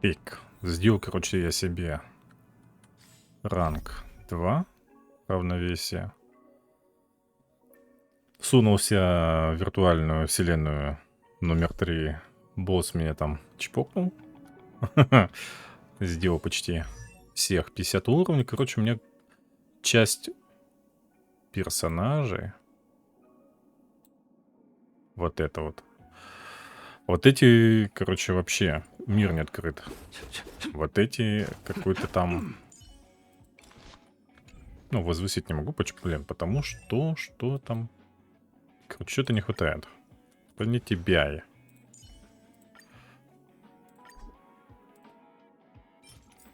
Так, сделал, короче, я себе ранг 2, равновесие. Сунулся в виртуальную вселенную номер 3. Босс меня там чпокнул. Сделал почти всех 50 уровней. Короче, у меня часть персонажей. Вот это вот. Вот эти, короче, вообще мир не открыт. Вот эти какой-то там... Ну, возвысить не могу, почему? Блин, потому что там... Короче, что-то не хватает. Не тебя.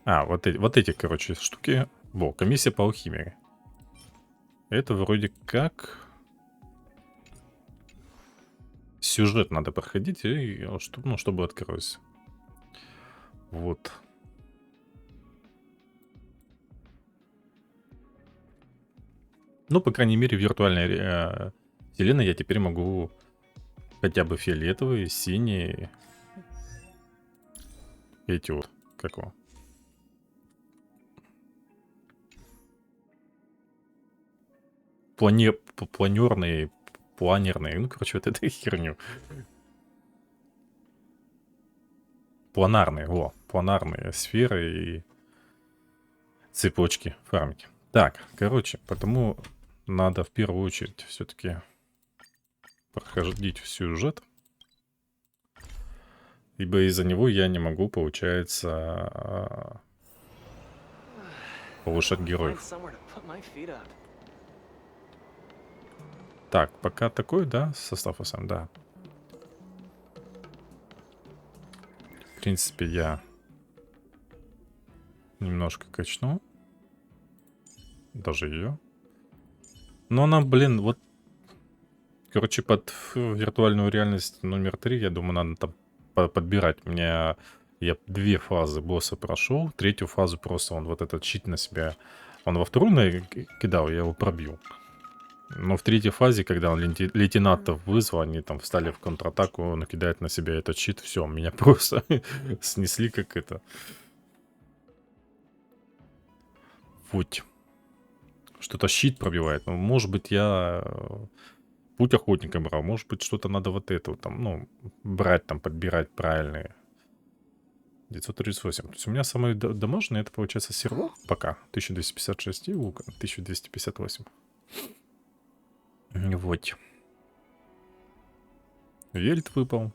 А, вот эти, короче, штуки. Во, комиссия по алхимии. Это вроде как... Сюжет надо проходить, и, ну, чтобы открылось. Вот. Ну, по крайней мере, в виртуальной вселенной я теперь могу хотя бы фиолетовые, синие. Эти вот, как его? Планерные, планерные, ну, короче, вот эту херню. Планарные, во, планарные сферы и цепочки фармить. Так, короче, потому надо в первую очередь все-таки проходить сюжет. Ибо из-за него я не могу, получается, повышать героев. Так, пока такой, да, состав сам, да. В принципе, я немножко качну. Даже ее. Но она, блин, вот... Короче, под виртуальную реальность номер 3, я думаю, надо там подбирать. Я 2 фазы босса прошел. 3-ю фазу просто он вот этот щит на себя... Он во вторую кидал, я его пробил. Но в 3-й фазе, когда он лейтенантов вызвал, они там встали в контратаку, он кидает на себя этот щит, все, меня просто снесли как это. Вот. Что-то щит пробивает. Ну, может быть, я путь охотника брал, может быть, что-то надо вот это вот там, ну, брать там, подбирать правильные. 938. То есть у меня самый домашний, это получается сервак пока. 1256 и лук 1258. Вот. Вельт выпал.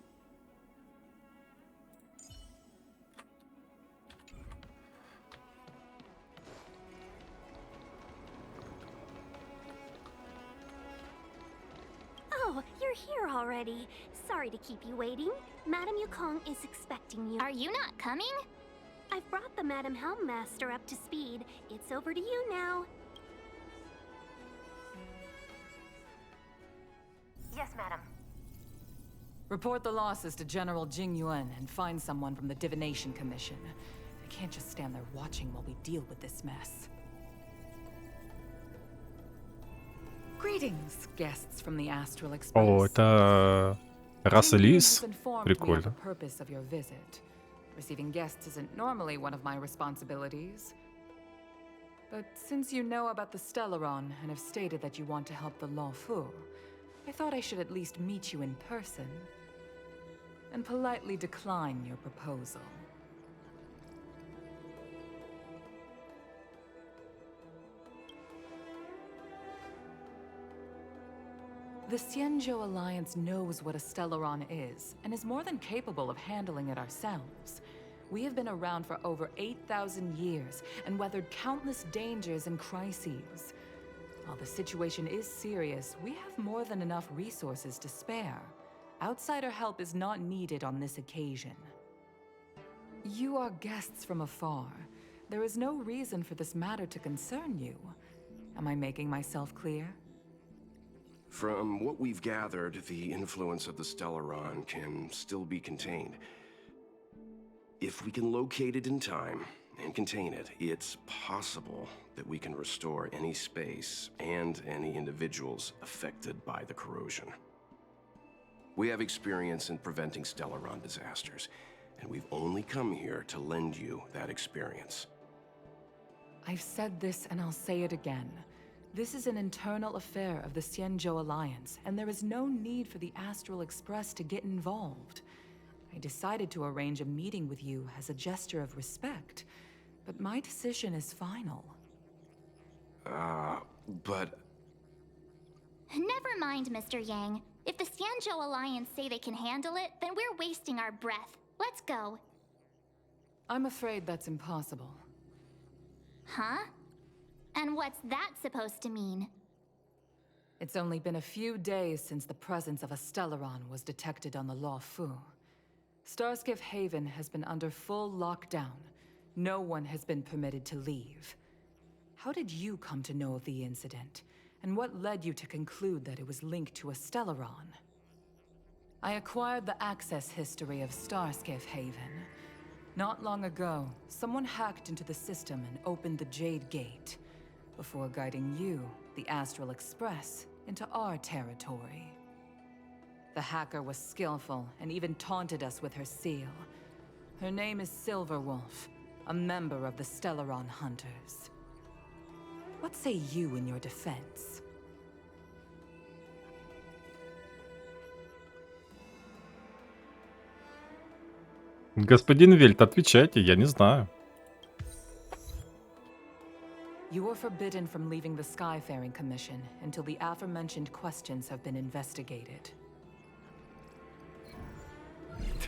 Oh, you're here already. Sorry to keep you waiting. Madame Yukong is expecting you. Are you not coming? I've brought the Madame Helmmaster up to speed. It's over to you now. Yes, madam. Report the losses to General Jing Yuan and find someone from the Divination Commission. I can't just stand there watching while we deal with this mess. Greetings, guests from the Astral Express. О, это раса Jing Yuan лис. has informed me of Прикольно. the purpose of your visit. Receiving guests isn't normally one of my responsibilities. But since you know about the Stellaron and have stated that you want to help the Lawfu, I thought I should at least meet you in person and politely decline your proposal. The Xianzhou Alliance knows what a Stellaron is and is more than capable of handling it ourselves. We have been around for over 8,000 years and weathered countless dangers and crises. While the situation is serious, we have more than enough resources to spare. Outsider help is not needed on this occasion. You are guests from afar. There is no reason for this matter to concern you. Am I making myself clear? From what we've gathered, the influence of the Stellaron can still be contained. If we can locate it in time and contain it, it's possible that we can restore any space and any individuals affected by the corrosion. We have experience in preventing Stellaron disasters. and we've only come here to lend you that experience. I've said this and I'll say it again. This is an internal affair of the Xianzhou Alliance, and there is no need for the Astral Express to get involved. I decided to arrange a meeting with you as a gesture of respect, but my decision is final. But Never mind, Mr. Yang. If the Xianzhou Alliance say they can handle it, then we're wasting our breath. Let's go. I'm afraid that's impossible. Huh? And what's that supposed to mean? It's only been a few days since the presence of a Stellaron was detected on the Luofu. Starskiff Haven has been under full lockdown. No one has been permitted to leave. How did you come to know of the incident? And what led you to conclude that it was linked to a Stellaron? I acquired the access history of Starskiff Haven. Not long ago, someone hacked into the system and opened the Jade Gate, before guiding you, the Astral Express, into our territory. The hacker was skillful and even taunted us with her seal. Her name is Silverwolf, a member of the Stellaron Hunters. What say you in your defense? Господин Вельт, отвечайте, я не знаю. You are forbidden from leaving the Skyfaring Commission until the aforementioned questions have been investigated.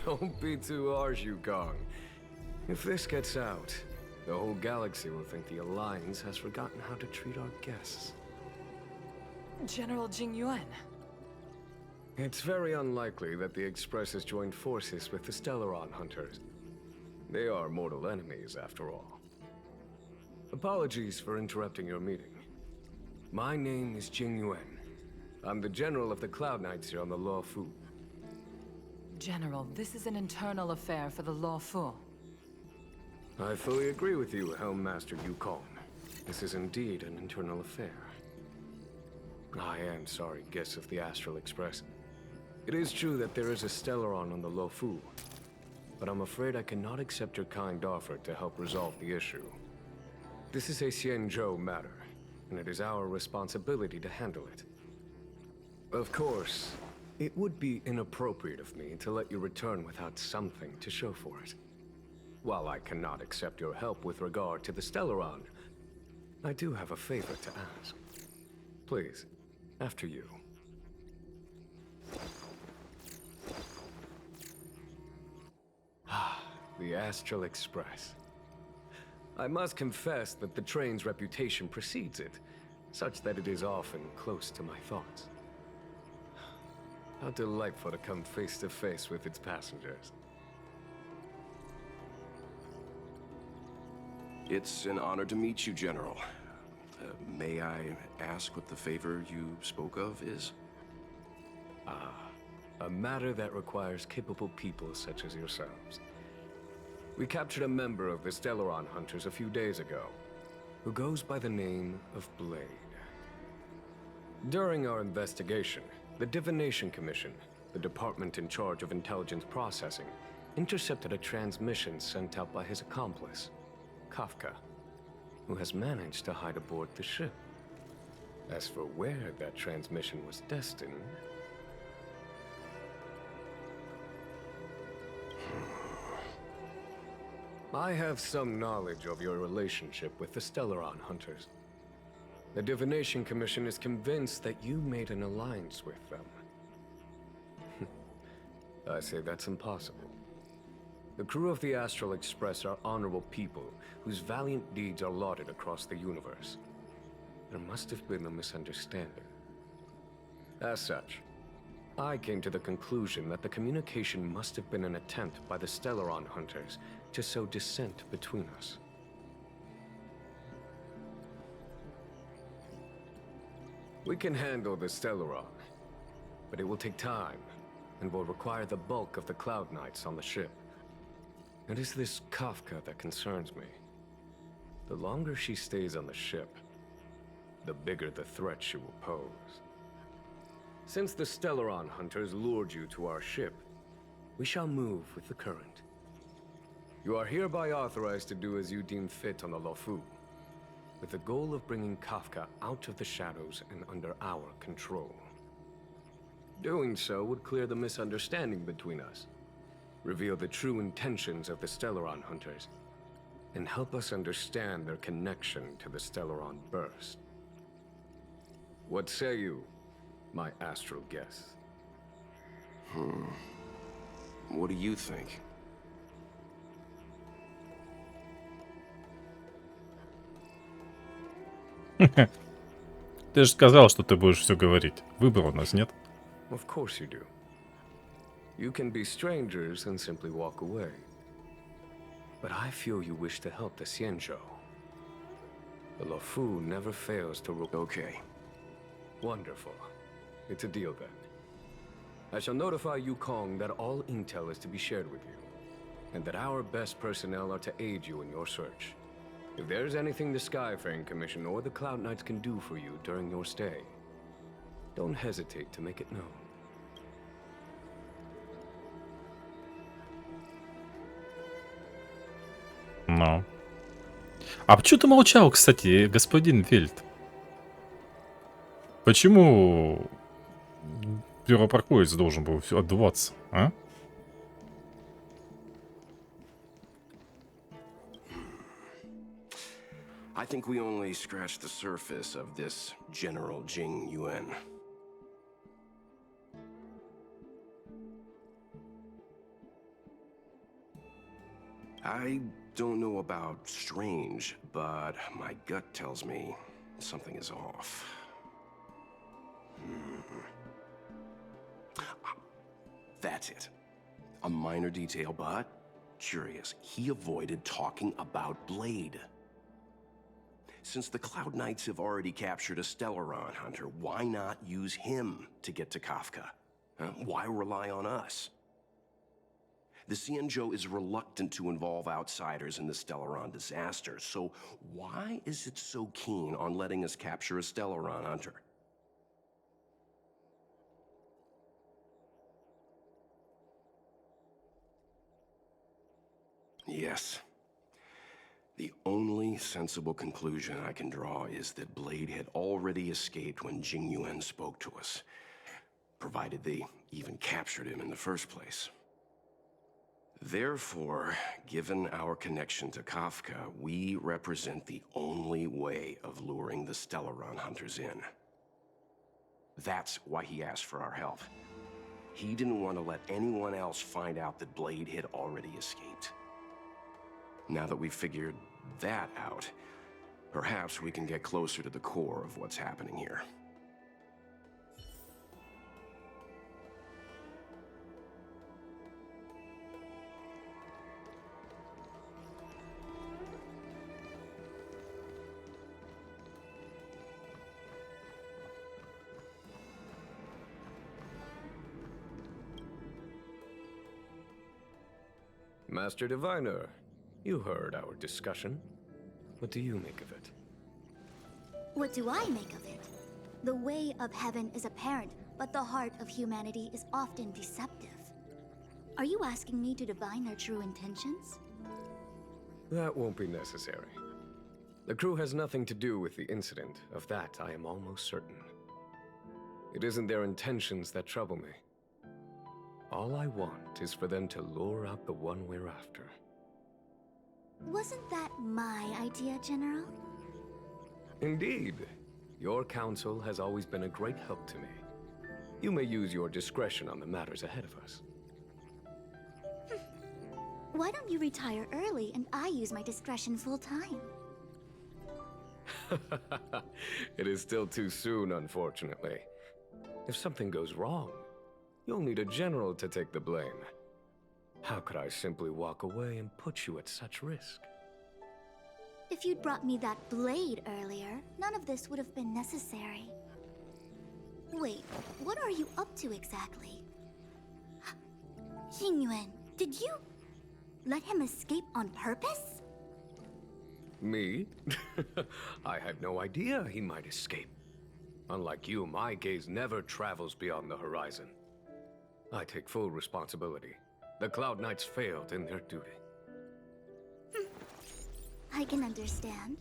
Don't be too harsh, Yukong. If this gets out, the whole galaxy will think the Alliance has forgotten how to treat our guests. General Jingyuan. It's very unlikely that the Express has joined forces with the Stellaron Hunters. They are mortal enemies, after all. Apologies for interrupting your meeting. My name is Jingyuan. I'm the General of the Cloud Knights here on the Luofu. General, this is an internal affair for the Luofu. I fully agree with you, Helm Master Yukong. This is indeed an internal affair. I am sorry, guests of the Astral Express. It is true that there is a Stellaron on the Luofu, but I'm afraid I cannot accept your kind offer to help resolve the issue. This is a Xianzhou matter, and it is our responsibility to handle it. Of course, it would be inappropriate of me to let you return without something to show for it. While I cannot accept your help with regard to the Stellaron, I do have a favor to ask. Please, after you. The Astral Express. I must confess that the train's reputation precedes it, such that it is often close to my thoughts. How delightful to come face to face with its passengers. it's an honor to meet you, General. May I ask what the favor you spoke of is? A matter that requires capable people such as yourselves. We captured a member of the Stellaron Hunters a few days ago, who goes by the name of Blade. During our investigation, the Divination Commission, the department in charge of intelligence processing, intercepted a transmission sent out by his accomplice, Kafka, who has managed to hide aboard the ship. As for where that transmission was destined... I have some knowledge of your relationship with the Stellaron Hunters. The Divination Commission is convinced that you made an alliance with them. I say that's impossible. The crew of the Astral Express are honorable people whose valiant deeds are lauded across the universe. There must have been a misunderstanding. As such, I came to the conclusion that the communication must have been an attempt by the Stellaron Hunters to sow dissent between us. We can handle the Stellaron, but it will take time and will require the bulk of the Cloud Knights on the ship. It is this Kafka that concerns me. The longer she stays on the ship, the bigger the threat she will pose. Since the Stellaron Hunters lured you to our ship, we shall move with the current. You are hereby authorized to do as you deem fit on the Lofu, with the goal of bringing Kafka out of the shadows and under our control. Doing so would clear the misunderstanding between us, reveal the true intentions of the Stellaron hunters, and help us understand their connection to the Stellaron burst. What say you, my astral guest? What do you think? Ты же сказал, что ты будешь все говорить. Выбора у нас нет. Of course you do. You can be strangers and simply walk away. But I feel you wish to help the Xianzhou. The Luofu never fails to Okay. Wonderful. It's a deal then. I shall notify Yukong that all intel is to be shared with you, and that our best personnel are to aid you in your search. If there's anything the Skyfaring Commission or the Cloud Knights can do for you during your stay, don't hesitate to make it known. Ну. А почему ты молчал, кстати, господин Вельт? Почему первопроходец должен был отдуваться, а? I think we only scratched the surface of this General Jing Yuan. I don't know about strange, but my gut tells me something is off. That's it. A minor detail, but curious. He avoided talking about Blade. Since the Cloud Knights have already captured a Stellaron hunter, why not use him to get to Kafka? Why rely on us? The Xianzhou is reluctant to involve outsiders in the Stellaron disaster, so why is it so keen on letting us capture a Stellaron hunter? Yes. The only sensible conclusion I can draw is that Blade had already escaped when Jing Yuan spoke to us, provided they even captured him in the first place. Therefore, given our connection to Kafka, we represent the only way of luring the Stellaron hunters in. That's why he asked for our help. He didn't want to let anyone else find out that Blade had already escaped. Now that we've figured that out, perhaps we can get closer to the core of what's happening here. Master Diviner, you heard our discussion. What do you make of it? What do I make of it? The way of heaven is apparent, but the heart of humanity is often deceptive. Are you asking me to divine their true intentions? That won't be necessary. The crew has nothing to do with the incident. Of that, I am almost certain. It isn't their intentions that trouble me. All I want is for them to lure out the one we're after. Wasn't that my idea, General? Indeed. Your counsel has always been a great help to me. You may use your discretion on the matters ahead of us. Why don't you retire early and I use my discretion full time? It is still too soon, unfortunately. If something goes wrong, you'll need a general to take the blame. How could I simply walk away and put you at such risk? If you'd brought me that blade earlier, none of this would have been necessary. Wait, what are you up to exactly? Xingyuan, did you let him escape on purpose? Me? I had no idea he might escape. Unlike you, my gaze never travels beyond the horizon. I take full responsibility. The Cloud Knights failed in their duty. I can understand.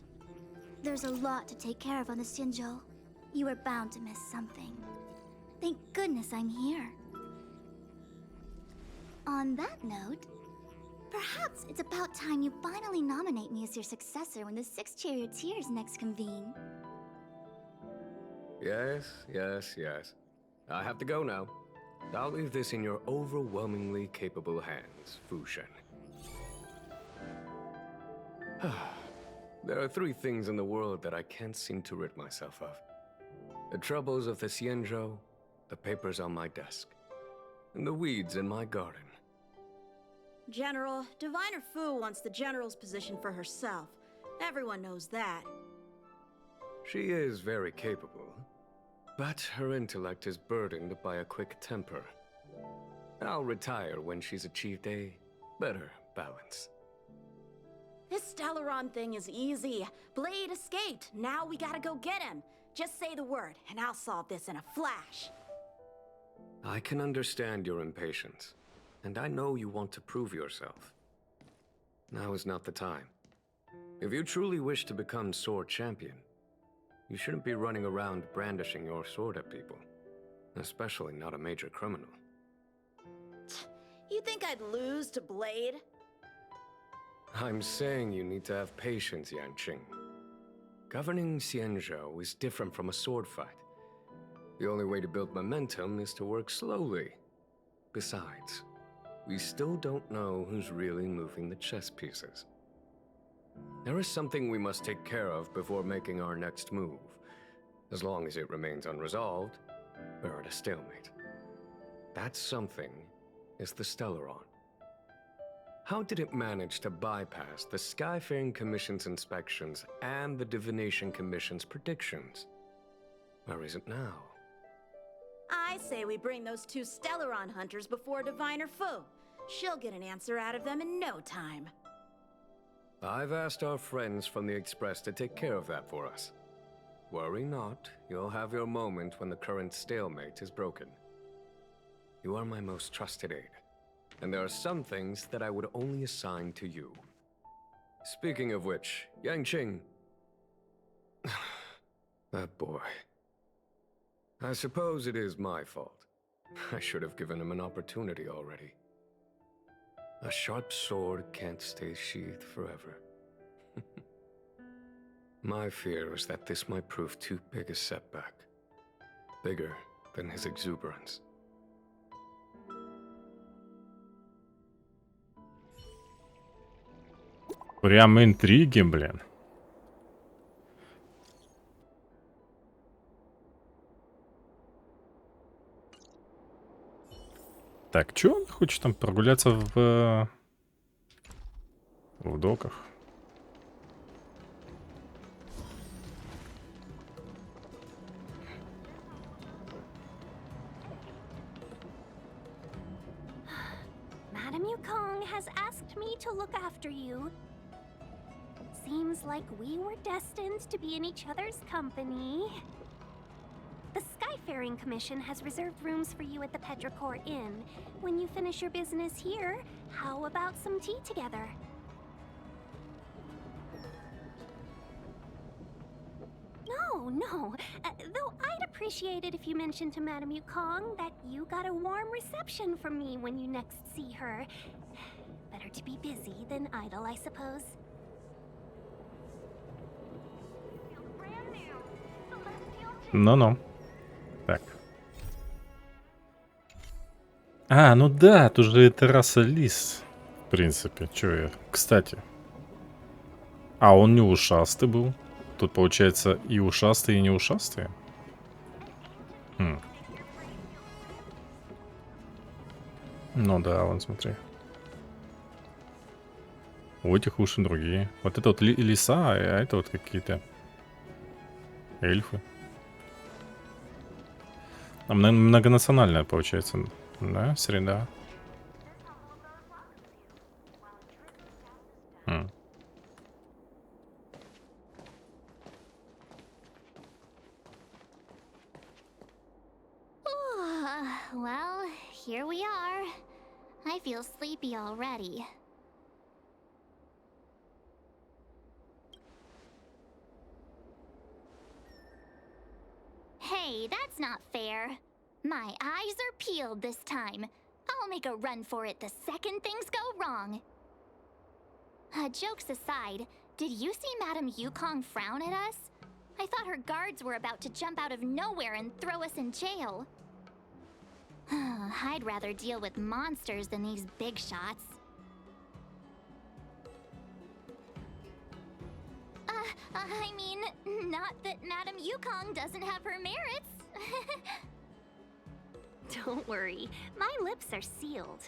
There's a lot to take care of on the Xinzhou. You are bound to miss something. Thank goodness I'm here. On that note, perhaps it's about time you finally nominate me as your successor when the 6 charioteers next convene. Yes. I have to go now. I'll leave this in your overwhelmingly capable hands, Fu Shen. There are 3 things in the world that I can't seem to rid myself of. The troubles of the Xianzhou, the papers on my desk, and the weeds in my garden. General, Diviner Fu wants the General's position for herself. Everyone knows that. She is very capable, but her intellect is burdened by a quick temper. I'll retire when she's achieved a better balance. This Stellaron thing is easy. Blade escaped. Now we gotta go get him. Just say the word, and I'll solve this in a flash. I can understand your impatience, and I know you want to prove yourself. Now is not the time. If you truly wish to become sword champion, you shouldn't be running around brandishing your sword at people, especially not a major criminal. You think I'd lose to Blade? I'm saying you need to have patience, Yanqing. Governing Xianzhou is different from a sword fight. The only way to build momentum is to work slowly. Besides, we still don't know who's really moving the chess pieces. There is something we must take care of before making our next move. As long as it remains unresolved, we're at a stalemate. That something is the Stellaron. How did it manage to bypass the Skyfaring Commission's inspections and the Divination Commission's predictions? Where is it now? I say we bring those 2 Stellaron hunters before Diviner Fu. She'll get an answer out of them in no time. I've asked our friends from the Express to take care of that for us. Worry not, you'll have your moment when the current stalemate is broken. You are my most trusted aide, and there are some things that I would only assign to you. Speaking of which, Yanqing... that boy. I suppose it is my fault. I should have given him an opportunity already. A sharp sword can't stay sheathed forever. My fear is that this might prove too big a setback. Bigger than his exuberance. Прям интриги, блин. Так, чё он хочет там прогуляться в доках? Madam Yukong has asked me to look after you. Seems like we were destined to be in each other's company. The Skyfaring Commission has reserved rooms for you at the Petrichor Inn. When you finish your business here, how about some tea together? No. Though I'd appreciate it if you mentioned to Madam Yukong that you got a warm reception from me when you next see her. Better to be busy than idle, I suppose. Ну-ну. Так. А, ну да, тут же терраса лис. В принципе, чё я... Кстати. А, он не ушастый был. Тут, получается, и ушастые, и не ушастые. Ну да, вон, смотри. У этих уши другие. Вот это вот лиса, а это вот какие-то эльфы. А многонациональная, получается, да, среда. Well, here we are. I feel sleepy already. Hey, that's not fair. My eyes are peeled this time. I'll make a run for it the second things go wrong. Jokes aside, did you see Madame Yukong frown at us? I thought her guards were about to jump out of nowhere and throw us in jail. I'd rather deal with monsters than these big shots. I mean, not that Madame Yukong doesn't have her merits. Don't worry, my lips are sealed.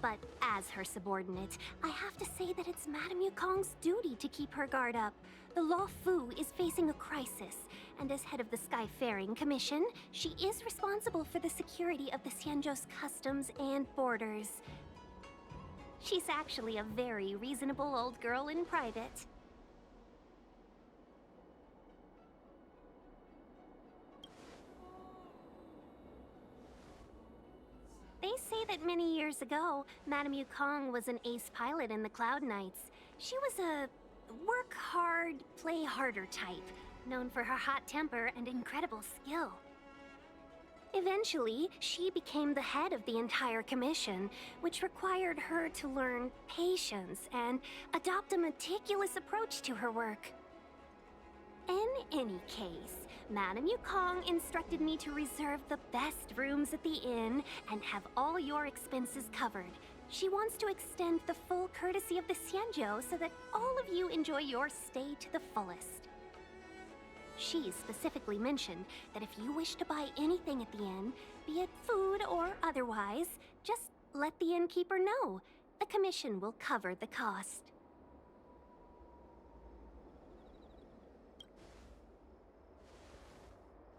But as her subordinate, I have to say that it's Madame Yukong's duty to keep her guard up. The Law Fu is facing a crisis, and as head of the Skyfaring Commission, she is responsible for the security of the Xianzhou's customs and borders. She's actually a very reasonable old girl in private. They say that many years ago, Madame Yukong was an ace pilot in the Cloud Knights. She was a work hard, play harder type, known for her hot temper and incredible skill. Eventually, she became the head of the entire commission, which required her to learn patience and adopt a meticulous approach to her work. In any case, Madame Yukong instructed me to reserve the best rooms at the inn and have all your expenses covered. She wants to extend the full courtesy of the Xianzhou so that all of you enjoy your stay to the fullest. She specifically mentioned that if you wish to buy anything at the inn, be it food or otherwise, just let the innkeeper know. The commission will cover the cost.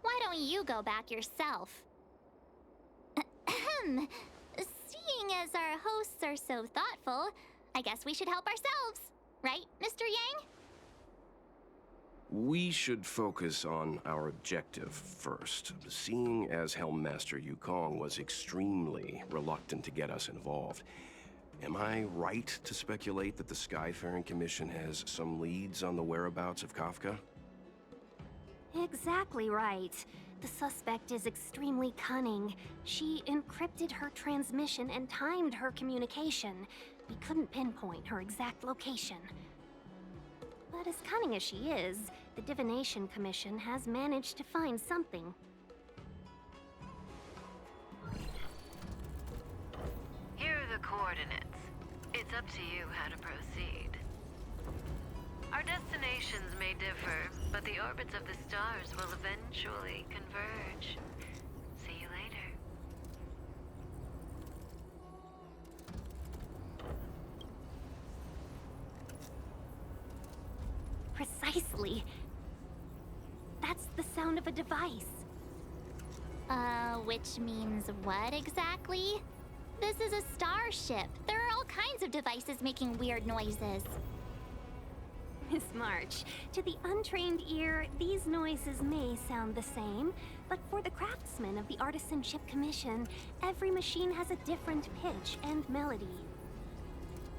Why don't you go back yourself? Ahem. Seeing as our hosts are so thoughtful, I guess we should help ourselves. Right, Mr. Yang? We should focus on our objective first. Seeing as Helmmaster Yukong was extremely reluctant to get us involved, am I right to speculate that the Skyfaring Commission has some leads on the whereabouts of Kafka? Exactly right. The suspect is extremely cunning. She encrypted her transmission and timed her communication. We couldn't pinpoint her exact location. But as cunning as she is, the Divination Commission has managed to find something. Here are the coordinates. It's up to you how to proceed. Our destinations may differ, but the orbits of the stars will eventually converge. See you later. Precisely. That's the sound of a device. Which means what exactly? This is a starship. There are all kinds of devices making weird noises. Miss March, to the untrained ear, these noises may sound the same, but for the craftsmen of the Artisanship Commission, every machine has a different pitch and melody.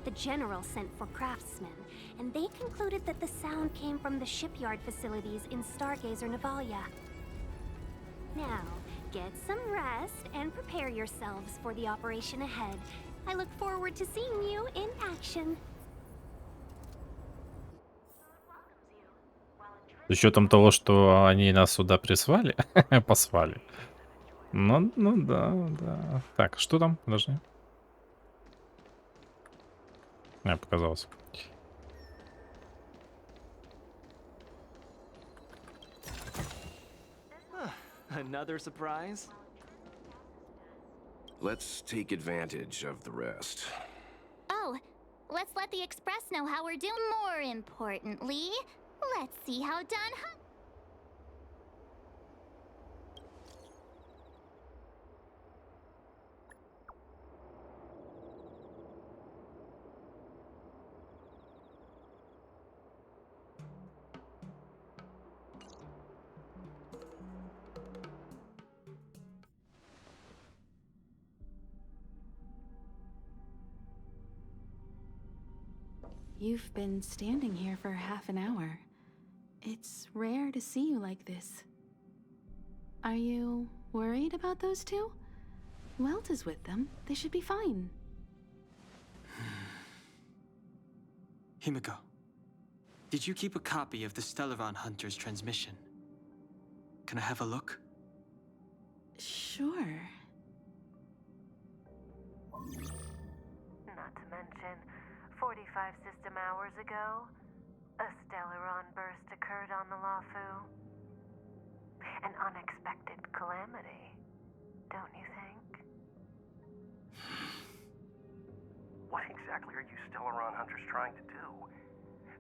The General sent for craftsmen, and they concluded that the sound came from the shipyard facilities in Stargazer Navalia. Now, get some rest and prepare yourselves for the operation ahead. I look forward to seeing you in action. С учетом того, что они нас сюда прислали, послали. Ну да, да. Так, что там? Подожди. Показалось. Another surprise? Let's take advantage of the rest. Oh, let's let the Express know how we're doing. More importantly, let's see how done. You've been standing here for half an hour. It's rare to see you like this. Are you worried about those two? Welt is with them. They should be fine. Himiko, did you keep a copy of the Stellaron Hunter's transmission? Can I have a look? Sure. Not to mention, 45 system hours ago, a Stellaron burst occurred on the Lafu. An unexpected calamity, don't you think? What exactly are you Stellaron Hunters trying to do?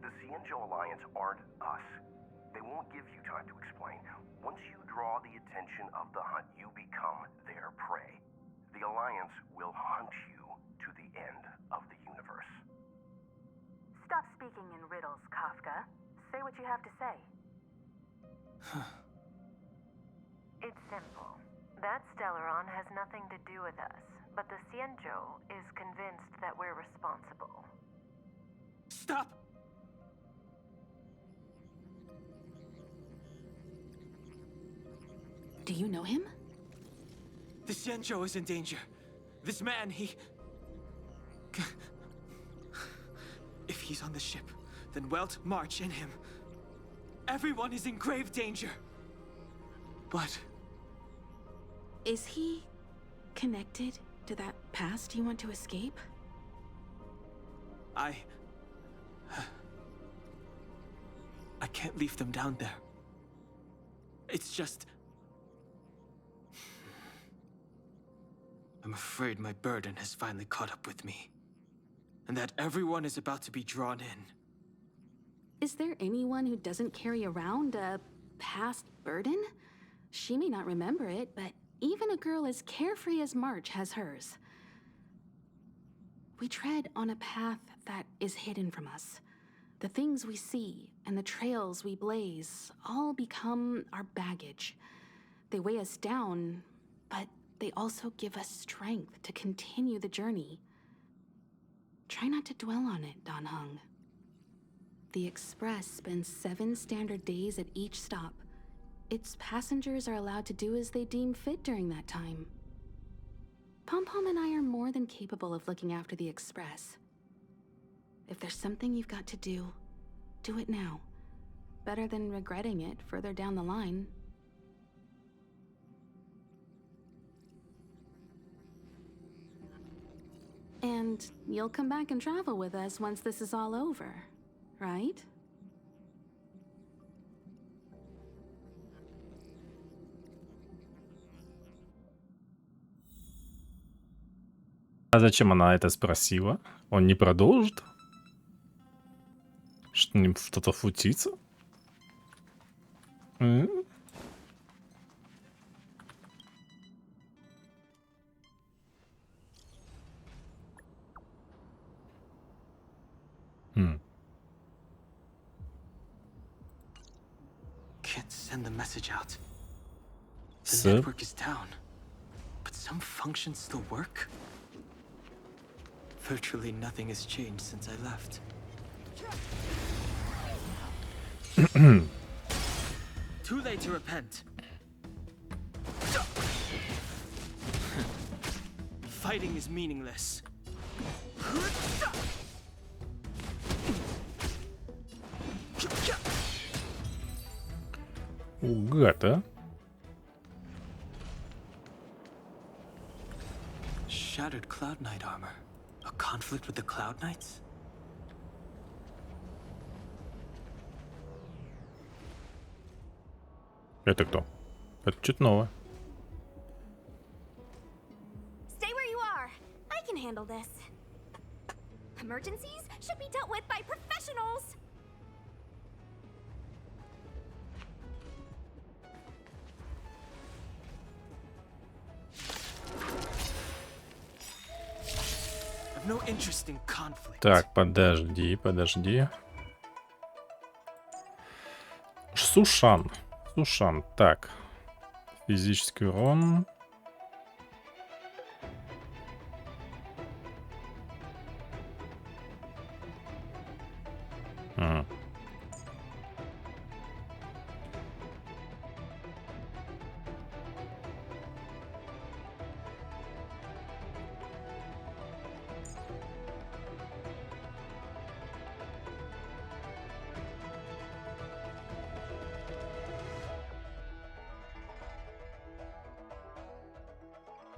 The Xianzhou Alliance aren't us. They won't give you time to explain. Once you draw the attention of the hunt, you become their prey. The Alliance will hunt you to the end of the universe. Stop speaking in riddles, Kafka. Say what you have to say. It's simple. That Stellaron has nothing to do with us, but the Xianzhou is convinced that we're responsible. Stop! Do you know him? The Xianzhou is in danger. This man, he... If he's on the ship, then Welt, March, and him. Everyone is in grave danger. But... Is he connected to that past you want to escape? I can't leave them down there. It's just... I'm afraid my burden has finally caught up with me. And that everyone is about to be drawn in. Is there anyone who doesn't carry around a past burden? She may not remember it, but even a girl as carefree as March has hers. We tread on a path that is hidden from us. The things we see and the trails we blaze all become our baggage. They weigh us down, but they also give us strength to continue the journey. Try not to dwell on it, Dan Heng. The Express spends 7 standard days at each stop. Its passengers are allowed to do as they deem fit during that time. Pom-Pom and I are more than capable of looking after the Express. If there's something you've got to do it now. Better than regretting it further down the line. And you'll come back and travel with us once this is all over, right? А зачем она это спросила? Он не продолжит? Что-то футится? Can't send the message out. The So? network is down. But some functions still work. Virtually nothing has changed since I left. Too late to repent. Fighting is meaningless. Угад, а? Shattered Cloud Knight armor. A conflict with the Cloud Knights? Это кто? Это что-то новое. Stay where you are. I can handle this. Emergencies should be dealt with by professionals. I've no interest in conflict. Так, подожди. Сушан. Так. Физический урон.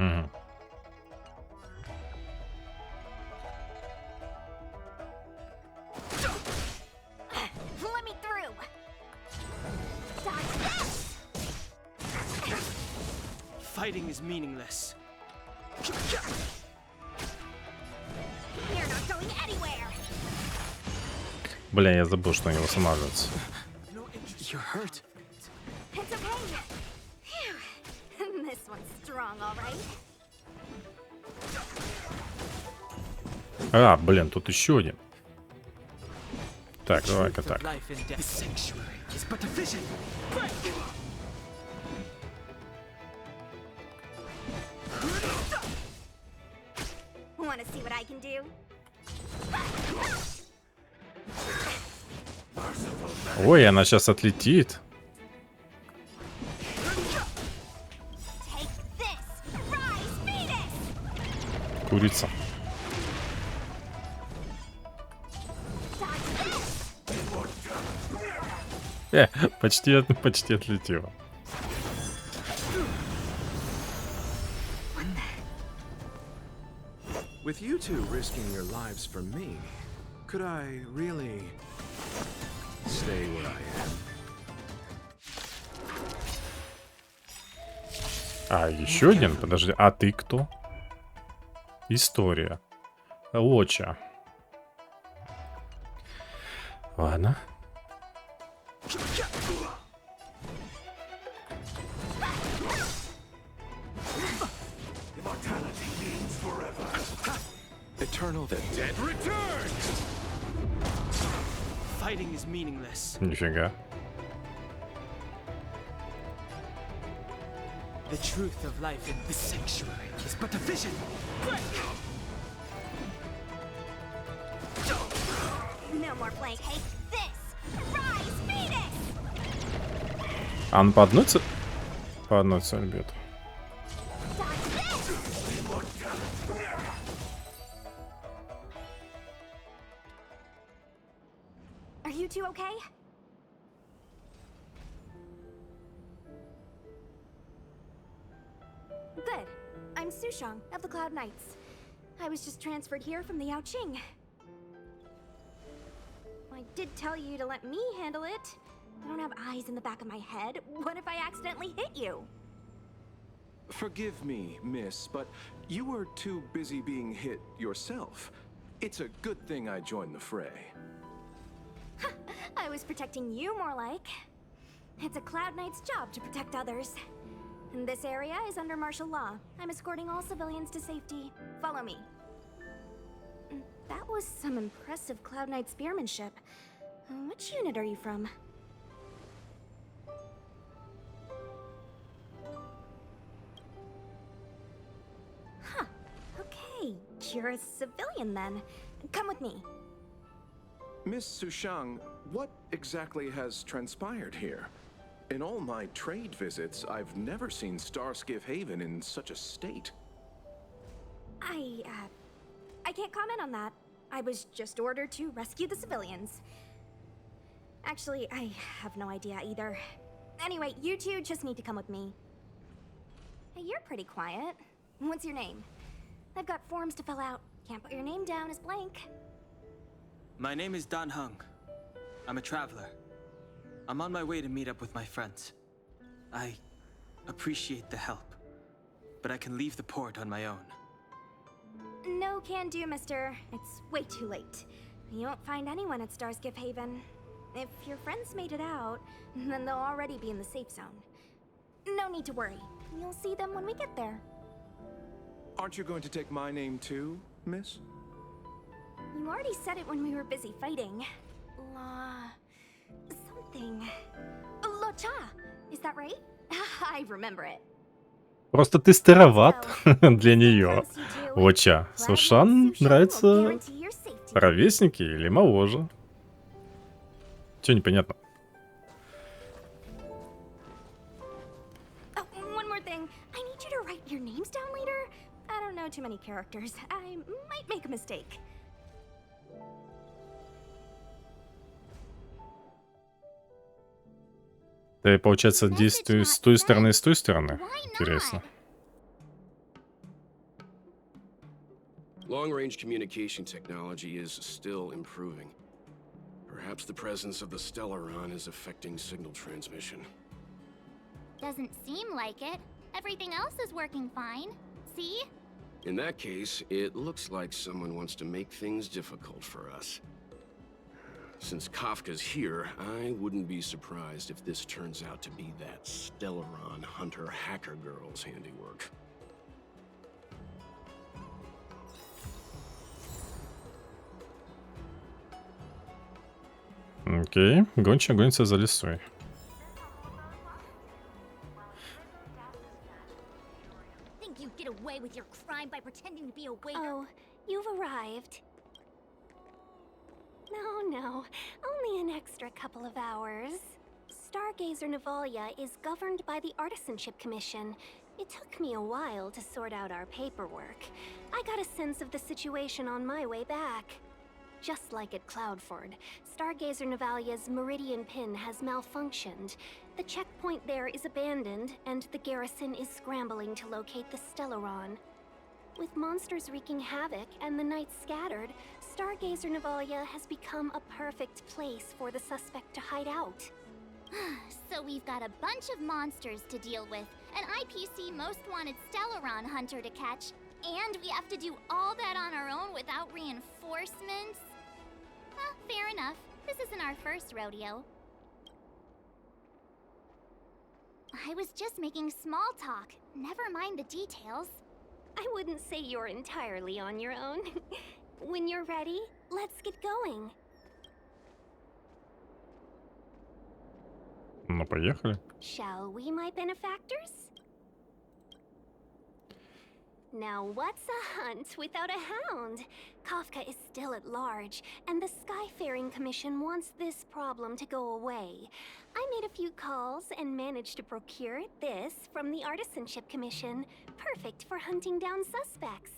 Мгм. Let me through. Dodge this. Fighting is meaningless. You're not going anywhere. Бля, я забыл, что они восстанавливаются. You're hurt. It's okay. Phew. This one's strong, all right. А, блин, тут еще один. Так, давай-ка так. Life and death. The sanctuary is but a vision. Break. Want to see what I can do? Ой, она сейчас отлетит. Take this. Rise, Venus. Курица. Почти отлетела. With you two risking your lives for me, could I really stay where I am? А, еще один? Подожди, а ты кто? История. Лоча. Ладно. Eternal, the dead return! Fighting is meaningless. Нифига. The truth of life in this sanctuary is but a vision. Break. No more playing. Take this. Rise, Venus. А он по одной цели бьет. Dodge this. Are you two okay? Good. I'm Sushang of the Cloud Knights. I was just transferred here from the Yaoqing. I did tell you to let me handle it. I don't have eyes in the back of my head. What if I accidentally hit you? Forgive me, miss, but you were too busy being hit yourself. It's a good thing I joined the fray. I was protecting you more like. It's a Cloud Knight's job to protect others. And this area is under martial law. I'm escorting all civilians to safety. Follow me. That was some impressive Cloud Knight spearmanship. Which unit are you from? Huh. Okay, you're a civilian then. Come with me. Miss Sushang, what exactly has transpired here? In all my trade visits, I've never seen Starskiff Haven in such a state. I can't comment on that. I was just ordered to rescue the civilians. Actually, I have no idea either. Anyway, you two just need to come with me. Hey, you're pretty quiet. What's your name? I've got forms to fill out. Can't put your name down as blank. My name is Dan Hung. I'm a traveler. I'm on my way to meet up with my friends. I appreciate the help, but I can leave the port on my own. No can do, mister. It's way too late. You won't find anyone at Starskiff Haven. If your friends made it out, then they'll already be in the safe zone. No need to worry. You'll see them when we get there. Aren't you going to take my name too, miss? You already said it when we were busy fighting. Something. Locha! Is that right? I remember it. Просто ты староват для нее. Лоча. Сушан нравится ровесники или моложе? Че непонятно? Oh, one more thing. I need you to write your names down later. I don't know too many characters. I might make a mistake. Ты, получается, действуешь с той стороны и с той стороны? Интересно. Long-range communication technology is still improving. Perhaps the presence of the Stellaron is affecting signal transmission. Doesn't seem like it. Everything else is working fine. See? In that case, it looks like someone wants to make things difficult for us. Since Kafka's here, I wouldn't be surprised if this turns out to be that Stellaron hunter hacker girl's handiwork. Окей, гончая гонится за лисой. Think you get away with your crime by pretending to be a waiter? Oh, you've arrived. No, only an extra couple of hours. Stargazer Navalia is governed by the Artisanship Commission. It took me a while to sort out our paperwork. I got a sense of the situation on my way back. Just like at Cloudford, Stargazer Navalia's Meridian Pin has malfunctioned. The checkpoint there is abandoned, and the garrison is scrambling to locate the Stellaron. With monsters wreaking havoc and the night scattered, Stargazer Navalia has become a perfect place for the suspect to hide out. So we've got a bunch of monsters to deal with, an IPC most wanted Stellaron hunter to catch, and we have to do all that on our own without reinforcements? Fair enough. This isn't our first rodeo. I was just making small talk. Never mind the details. I wouldn't say you're entirely on your own. When you're ready, let's get going. Ну, поехали. Shall we, my benefactors? Now what's a hunt without a hound? Kafka is still at large, and the Skyfaring Commission wants this problem to go away. I made a few calls and managed to procure this from the Artisanship Commission. Perfect for hunting down suspects.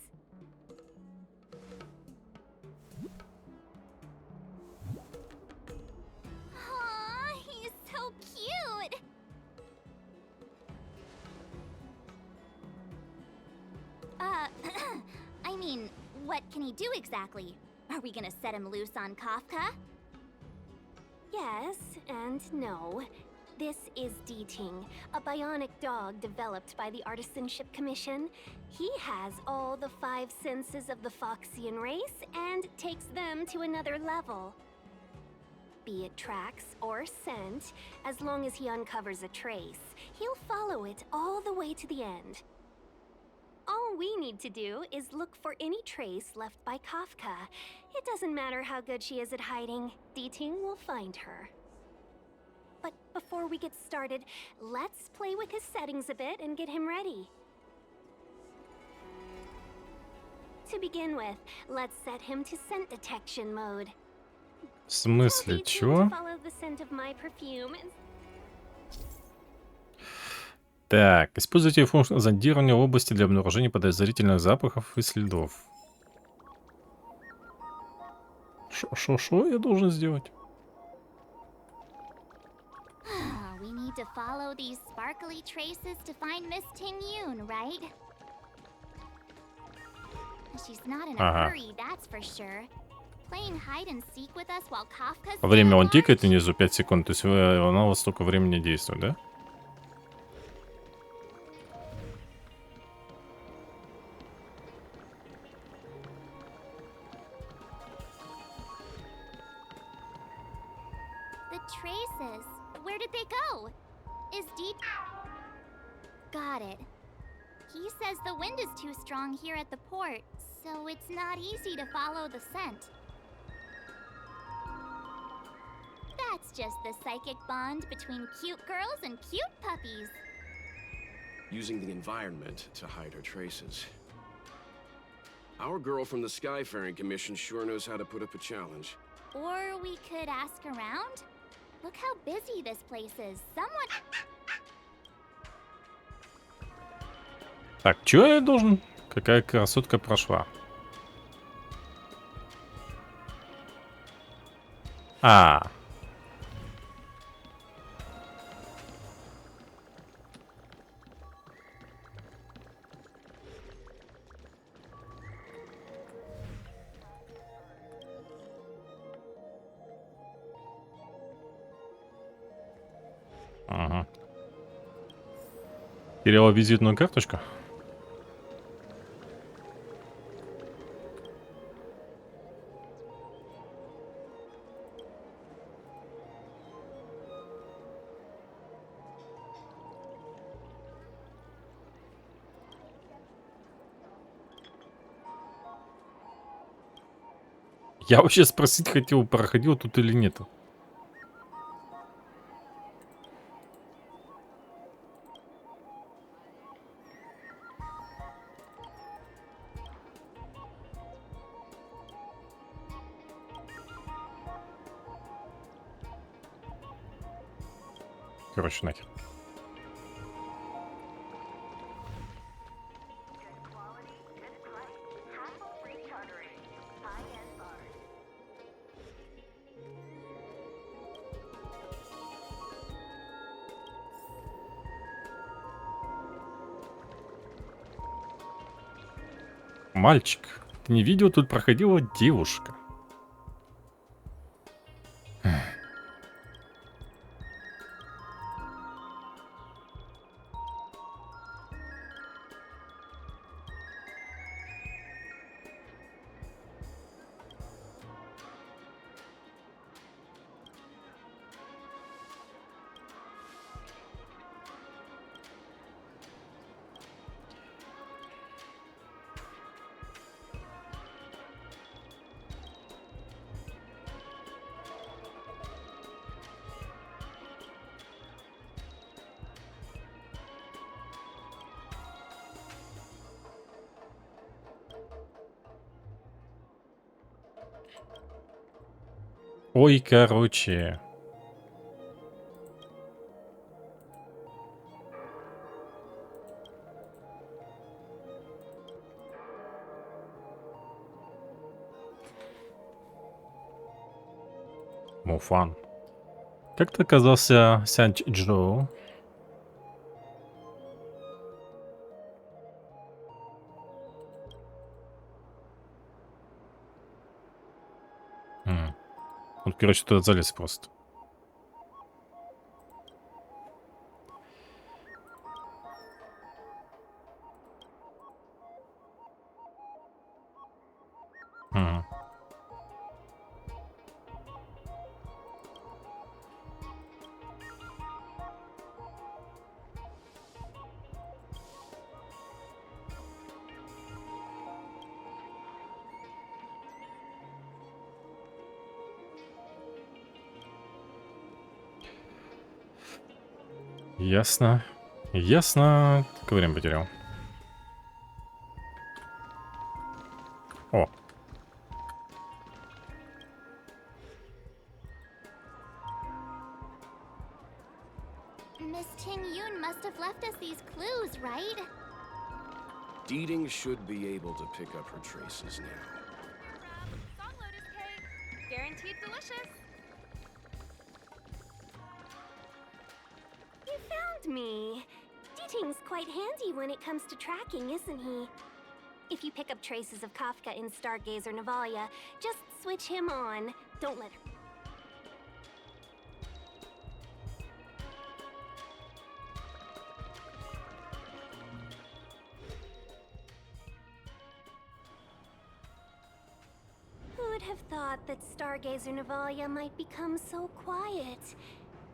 Aw, he's so cute! I mean, what can he do exactly? Are we gonna set him loose on Kafka? Yes and no. This is Deeting, a bionic dog developed by the Artisanship Commission. He has all the 5 senses of the Foxian race and takes them to another level. Be it tracks or scent, as long as he uncovers a trace, he'll follow it all the way to the end. All we need to do is look for any trace left by Kafka. It doesn't matter how good she is at hiding, Deeting will find her. But before we get started, let's play with his settings a bit and get him ready. To begin with, let's set him to scent detection mode. В смысле, Tell Deeting чё? to follow the scent of my perfume. Так, используйте функцию зондирования области для обнаружения подозрительных запахов и следов. Шо я должен сделать? We need to follow these sparkly traces to find Miss Ting-Yun, right? She's not in a Ага. hurry, that's for sure. Playing hide and seek with us while Kafka's Время still он at тикает large? внизу 5 секунд, то есть она вот столько времени действует, да? The traces. Where did they go? Is deep. Got it. He says the wind is too strong here at the port, so it's not easy to follow the scent. That's just the psychic bond between cute girls and cute puppies. Using the environment to hide her traces. Our girl from the Skyfaring Commission sure knows how to put up a challenge. Or we could ask around? Look how busy this place is. Someone... Так, чё я должен? Какая красотка прошла? А. Ага. Теряла визитную карточку? Я вообще спросить хотел, проходил тут или нет. Короче, нахер. Мальчик, ты не видел, тут проходила девушка. Ой, короче. Муфан. Как ты оказался Сянь-Джоу? Он, короче, туда залез просто. Мгм. Ясно. Ясно. Такое время потерял. О. Miss Ting Yun must have left us these clues, right? Deeding should be able to pick up her traces now. Song lotus cake. Guaranteed delicious. You found me. Deeting's quite handy when it comes to tracking, isn't he? If you pick up traces of Kafka in Stargazer Navalia, just switch him on. Don't let her. Who would have thought that Stargazer Navalia might become so quiet?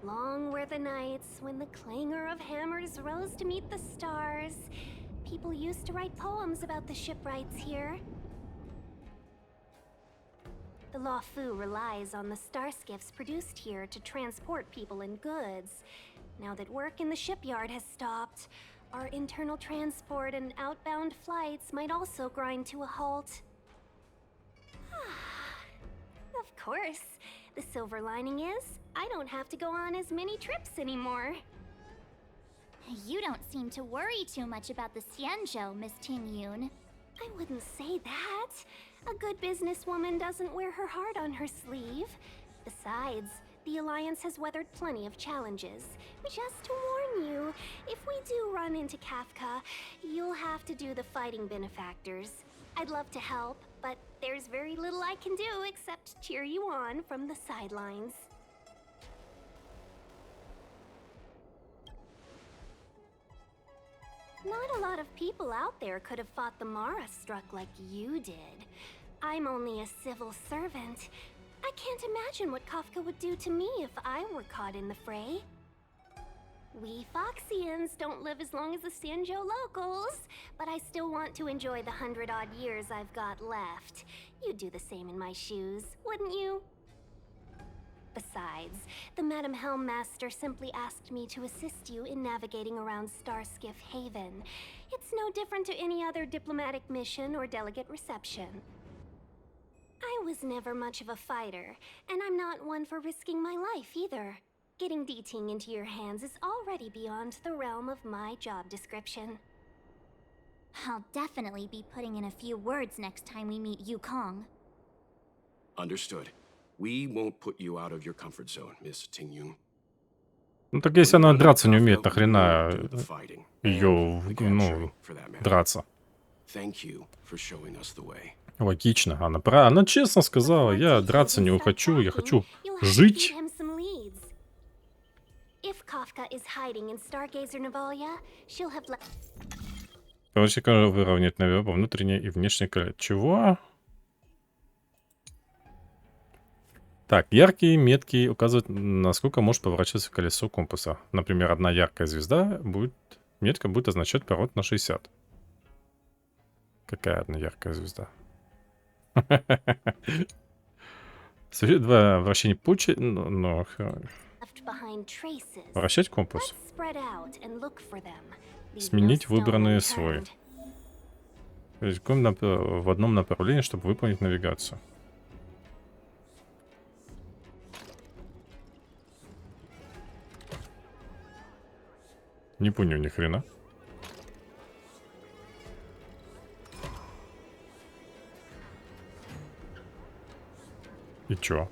Long were the nights when the clangor of hammers rose to meet the stars. People used to write poems about the shipwrights here. The Law Fu relies on the star skiffs produced here to transport people and goods. Now that work in the shipyard has stopped, our internal transport and outbound flights might also grind to a halt. Of course. The silver lining is, I don't have to go on as many trips anymore. You don't seem to worry too much about the Xianzhou, Miss Ting Yun. I wouldn't say that. A good businesswoman doesn't wear her heart on her sleeve. Besides, the Alliance has weathered plenty of challenges. Just to warn you, if we do run into Kafka, you'll have to do the fighting benefactors. I'd love to help, but there's very little I can do except cheer you on from the sidelines. Not a lot of people out there could have fought the Mara struck like you did. I'm only a civil servant. I can't imagine what Kafka would do to me if I were caught in the fray. We Foxians don't live as long as the Sanjo locals, but I still want to enjoy the 100-odd years I've got left. You'd do the same in my shoes, wouldn't you? Besides, the Madam Helmmaster simply asked me to assist you in navigating around Starskiff Haven. It's no different to any other diplomatic mission or delegate reception. I was never much of a fighter, and I'm not one for risking my life either. Getting D-Ting into your hands is already beyond the realm of my job description. I'll definitely be putting in a few words next time we meet Yukong. Understood. We won't put you out of your comfort zone, Miss Tingyun. Ну так если она драться не умеет, нахрена ее, ну, драться? Thank you for showing us the way. Логично. Она честно сказала, я драться не хочу, я хочу жить. Короче, выровнять навео по внутренней и внешней коле. Чего? Так, яркие метки указывают, насколько может поворачиваться колесо компаса. Например, одна яркая звезда метка будет означать поворот на 60. Какая одна яркая звезда? Существует два вращения пути, но вращать компас. Сменить выбранный свой. В одном направлении, чтобы выполнить навигацию. Не понял ни хрена. И чё?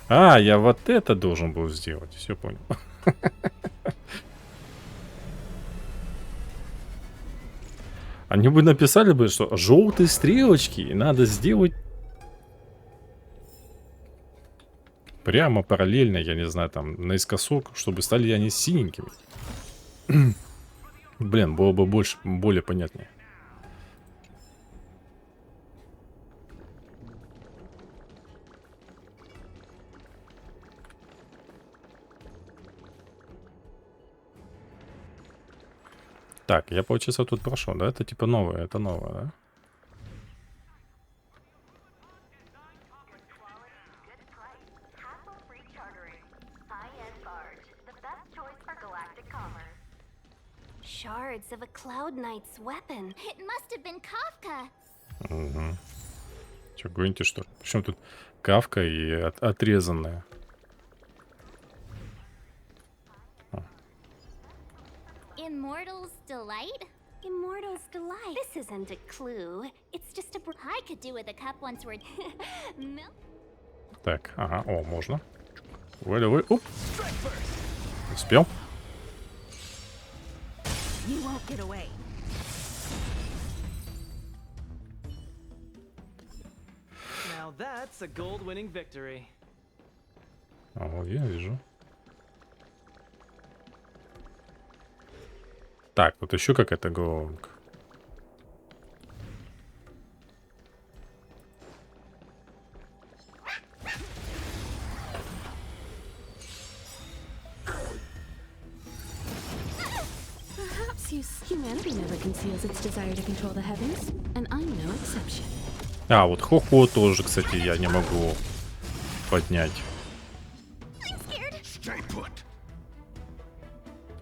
А, я вот это должен был сделать. Все понял. Они бы написали бы, что желтые стрелочки надо сделать прямо параллельно, я не знаю, там, наискосок, чтобы стали они синенькими. Блин, было бы более понятнее. Так, я, получается, тут прошел, да? Это типа новое, да? Shards of a Cloud Knight's weapon. It must have been Kafka. Угу. Че, гоните, что ли? Причем тут Кавка и отрезанная? Immortal's Delight? Immortal's Delight. This isn't a clue. It's just a... I could do with a cup once we're... Так, ага, о, можно. Давай, оп. Успел. You won't get away. Now that's a gold-winning victory. О, я вижу. Так, вот еще какая-то головка. Humanity never conceals its desire to control the heavens, and I'm no exception. А, вот Хохо тоже, кстати, я не могу поднять.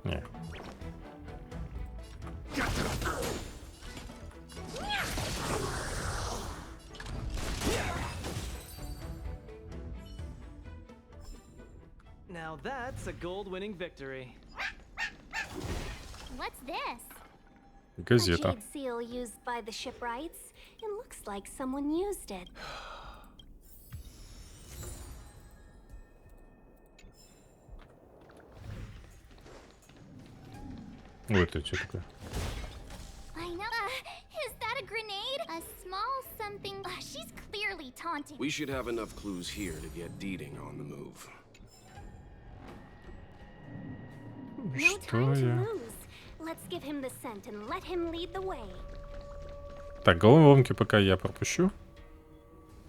Не. Now that's a gold-winning victory. What's this? Газета. A jade seal used by the shipwrights. It looks like someone used it. Вот это что такое? I know. Is that a grenade? A small something. She's clearly clearly taunting. We should have enough clues here to get Deeding on the move. No Что time to я? lose. Let's give him the scent and let him lead the way. Так, головоломки пока я пропущу.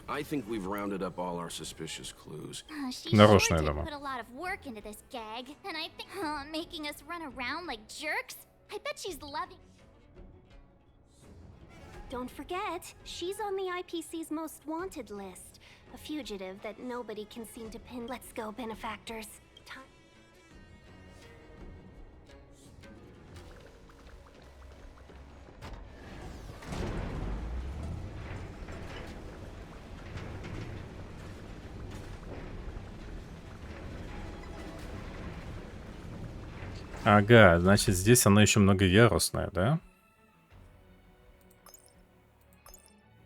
I think we've rounded up all our suspicious clues. She Нарочно, sure я did думаю. put a lot of work into this gag, and I think making us run around like jerks. I bet she's loving. Don't forget, she's on the IPC's most wanted list. A fugitive that nobody can seem to pin. Let's go, benefactors. Time. Ага, значит, здесь она еще многоярусная, да?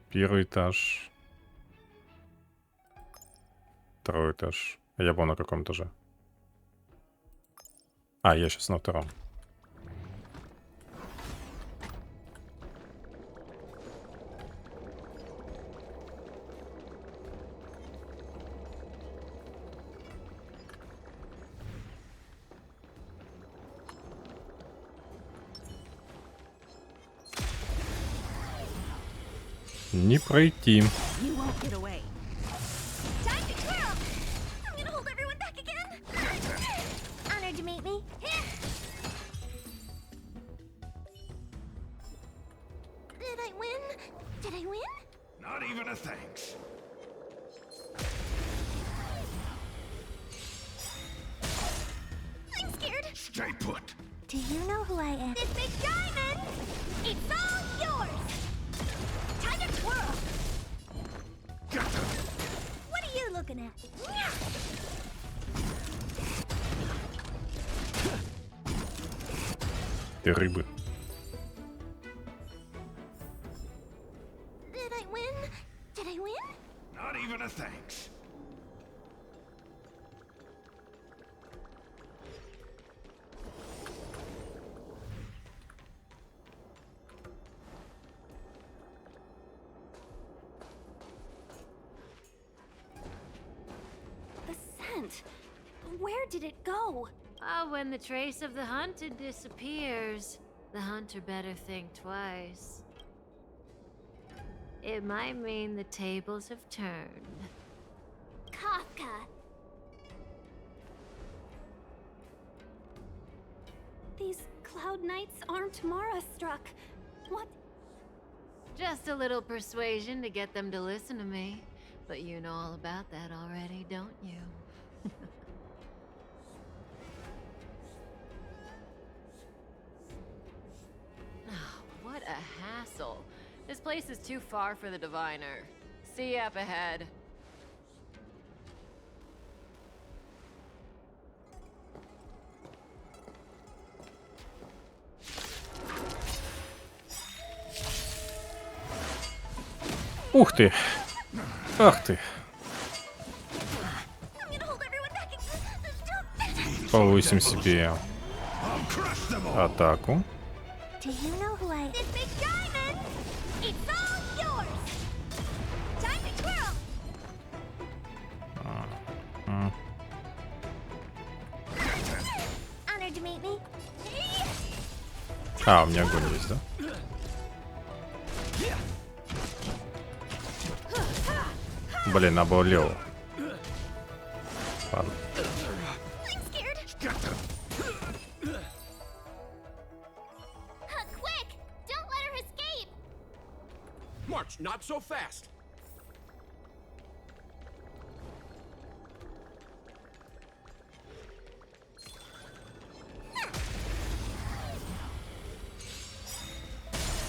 Первый этаж. Второй этаж. Я был на каком этаже? А, я сейчас на втором. Не пройти. You won't get away. Time to twirl! I'm gonna hold everyone back again. Honored to meet me. Did I win? Did I win? Not even a thanks. I'm scared. Stay put. Do you know who I am? This big diamond! It's all yours! Time to twirl! What are you looking at? Ты рыбы. Did I win? Did I win? Not even a thanks. The scent. Where did it go? Ah, when the trace of the hunted disappears, the hunter better think twice. It might mean the tables have turned. Kafka. These cloud knights aren't Mara struck. What? Just a little persuasion to get them to listen to me. But you know all about that already, don't you? Oh, what a hassle. This place is too far for the diviner. See you up ahead. Ух ты! Ах ты! I'm gonna hold everyone back again. Повысим себе атаку. Do you know who I am? This big diamond! It's all yours! Time to twirl! Honored to meet me. А, у меня огонь есть, да? Блин, надо было лево. Ладно. I'm scared. Quick! Don't let her escape! March, not so fast.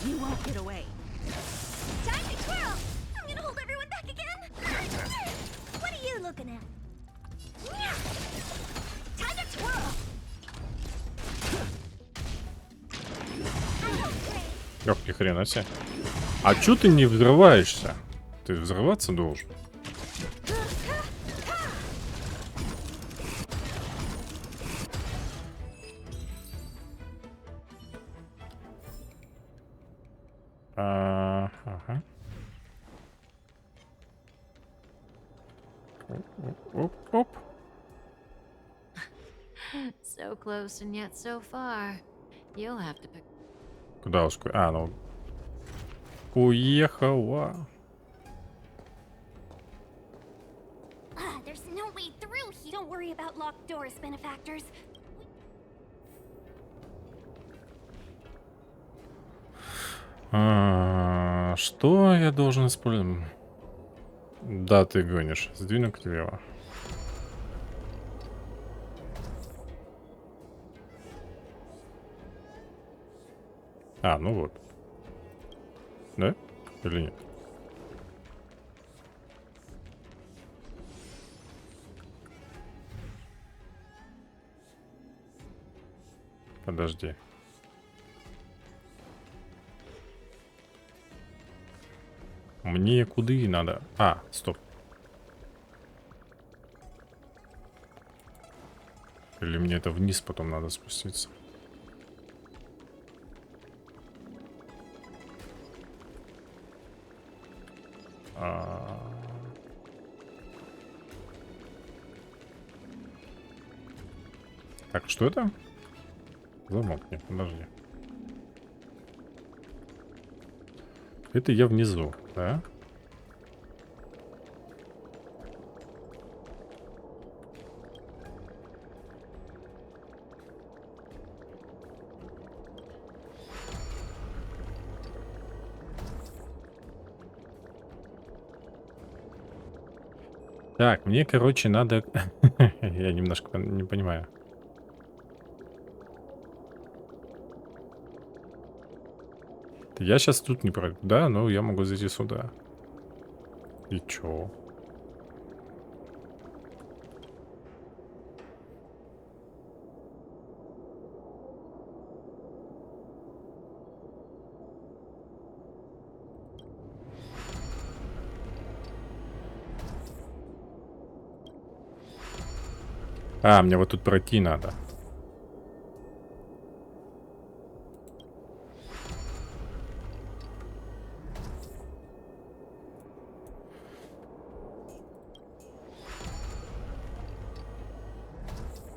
You won't get away. Time to twirl! I'm gonna hold everyone back again. What are you looking at? Time to twirl! Ох, ни хрена себе. А чё ты не взрываешься? Ты взрываться должен. Ага. close and yet so far. You'll have to pick. Куда уж? А, ну. Уехала. There's no way through here. Don't worry about locked doors, benefactors. Что я должен использовать? Да, ты гонишь. Сдвину к влево. А, ну вот. Да? Или нет? Подожди. Мне куда и надо? А, стоп. Или мне это вниз потом надо спуститься? Так, что это? Замок, нет, подожди. Это я внизу, да? Так, мне, короче, надо... Я немножко не понимаю. Я сейчас тут не пройду, да? Но я могу зайти сюда. И чё? А, мне вот тут пройти надо.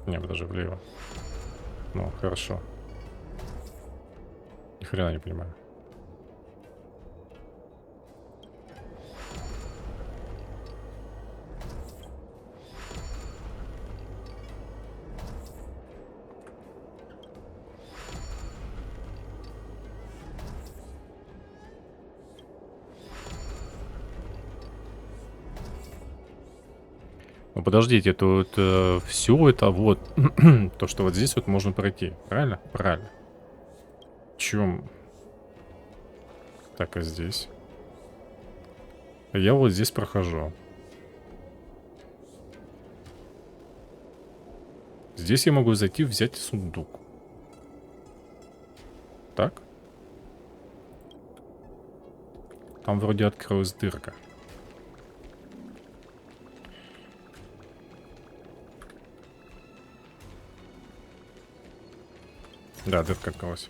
Не, даже влево. Ну, хорошо. Ни хрена не понимаю. Ну, подождите, тут все это вот, то, что вот здесь вот можно пройти, правильно? Правильно. Чем? Так, а здесь? Я вот здесь прохожу. Здесь я могу зайти, взять сундук. Так? Там вроде открылась дырка. Да, дырка открылась.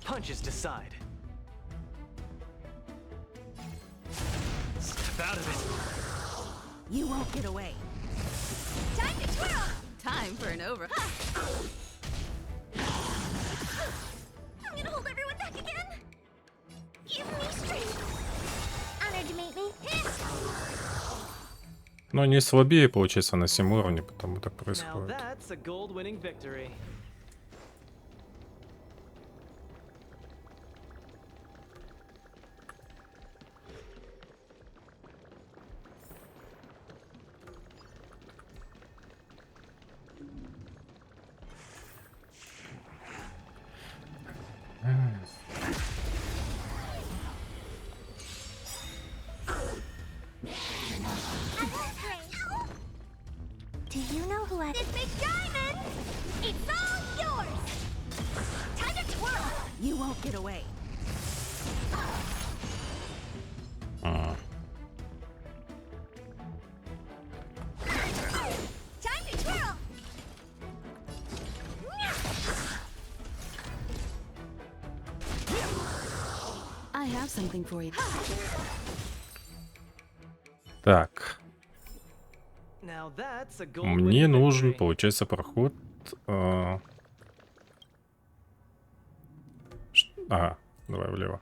Punches decide. Step out of it. You won't get away. Time to twirl! Time for an over. I'm gonna hold everyone back again. Give me strength. Honored to meet me. Но они слабее, получается, на 7 уровней, потому так Now происходит. that's a gold-winning victory. Do you know who I... This big guy! won't get away. Time to twirl! I have something for you. Так, Now that's a gold мне winning нужен, victory. получается, проход. Ага, давай влево.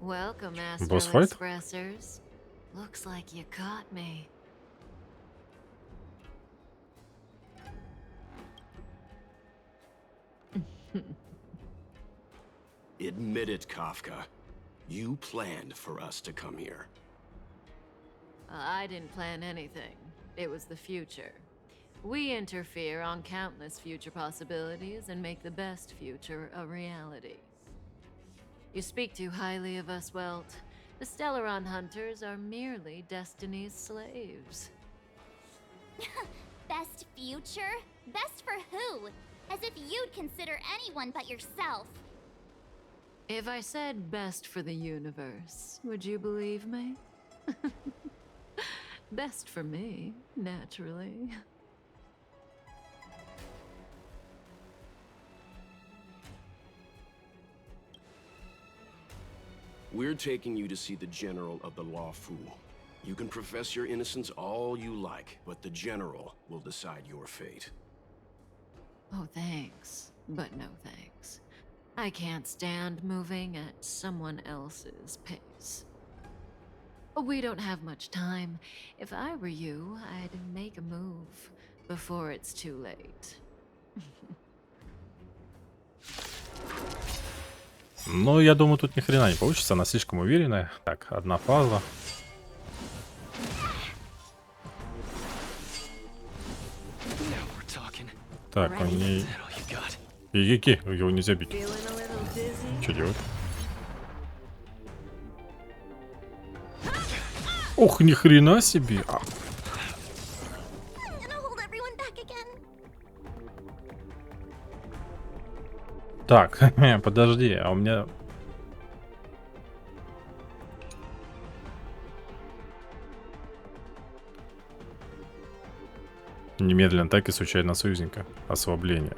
Welcome, Boss astral fight? expressors. Looks like you caught me. Admit it, Kafka. You planned for us to come here. I didn't plan anything. It was the future. We interfere on countless future possibilities and make the best future a reality. You speak too highly of us, Welt. The Stellaron hunters are merely Destiny's slaves. Best future? Best for who? As if you'd consider anyone but yourself. If I said best for the universe, would you believe me? Best for me, naturally. We're taking you to see the General of the Lawfu. You can profess your innocence all you like, but the General will decide your fate. Oh, thanks, but no thanks. I can't stand moving at someone else's pace. We don't have much time. If I were you, I'd make a move before it's too late. Ну, я думаю, тут ни хрена не получится, она слишком уверенная. Так, одна фаза. Now we're talking. Так, у ней... Is that all you got? Яки, его нельзя бить. Feeling a little dizzy? Что делать? Ох, ни хрена себе. I'm gonna hold everyone back again. Так, подожди, а у меня... Немедленно атаки случайно союзника. Ослабление.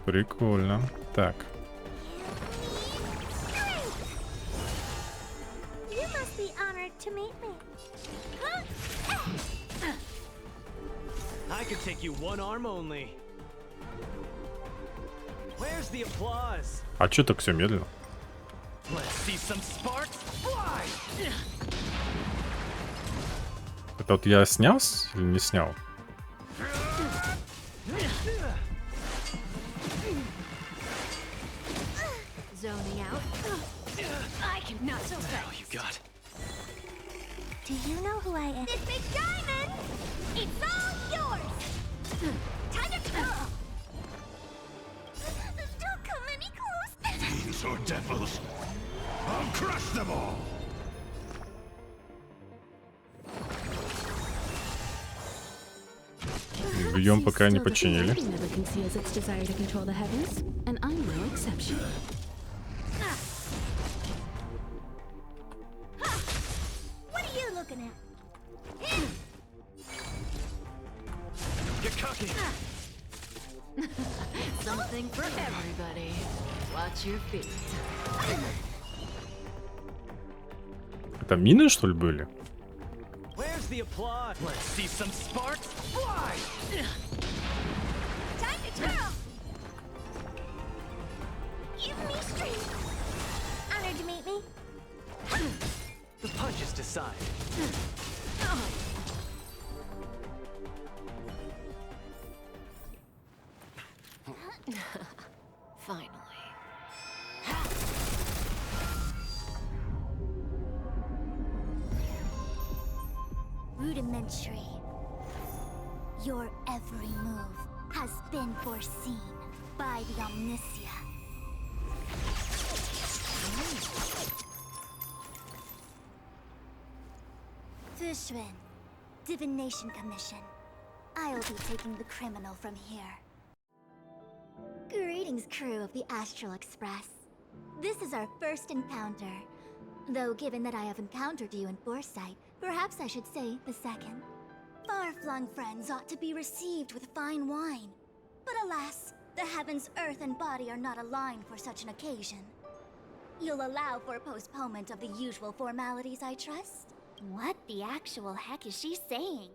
Прикольно. Так. You must be honored to meet me. I could take you one arm only. Where's the applause? А чё так все медленно? Let's see some sparks fly! Это вот я снял или не снял? Zoning out. I can not so All fast. you got. Do you know who I am? This big diamond! It's all yours! Time to twirl! Don't come any close! Fiends or devils, I'll crush them all! Бьем, пока не Still, the починили. Thing never conceals its desire to control the heavens, and I'm no exception. What are you looking at? Get cocky. Something for everybody. Watch your feet. Это мины, что ли, были? Where's the applause? Let's see some sparks fly! Time to twirl! Give me strength! Honored to meet me. The punches decide. Finally. Rudimentary. Your every move has been foreseen by the Omniscient. Fishman, Divination Commission. I'll be taking the criminal from here. Greetings, crew of the Astral Express. This is our first encounter. Though given that I have encountered you in foresight, perhaps I should say the second. Far-flung friends ought to be received with fine wine. But alas, the heavens, earth, and body are not aligned for such an occasion. You'll allow for postponement of the usual formalities, I trust? What the actual heck is she saying?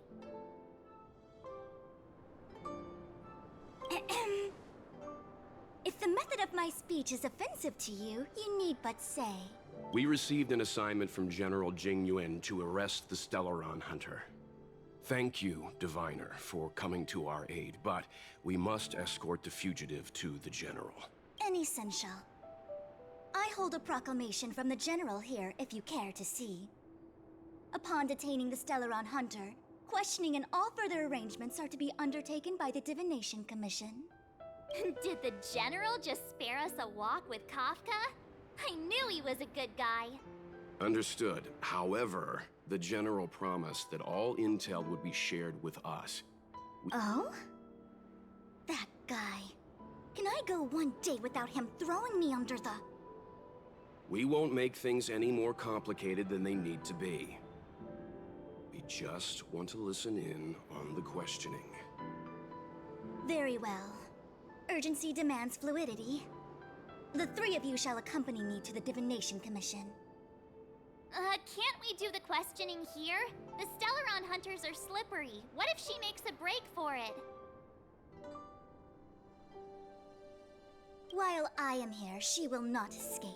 If the method of my speech is offensive to you, you need but say. We received an assignment from General Jing Yuan to arrest the Stellaron Hunter. Thank you, Diviner, for coming to our aid, but we must escort the fugitive to the General. Essential. I hold a proclamation from the General here, if you care to see. Upon detaining the Stellaron Hunter, questioning and all further arrangements are to be undertaken by the Divination Commission. Did the General just spare us a walk with Kafka? I knew he was a good guy. Understood. However, the General promised that all intel would be shared with us. Oh? That guy. Can I go one day without him throwing me under the... We won't make things any more complicated than they need to be. We just want to listen in on the questioning. Very well. Urgency demands fluidity. The three of you shall accompany me to the Divination Commission. Can't we do the questioning here? The Stellaron hunters are slippery. What if she makes a break for it? While I am here, she will not escape.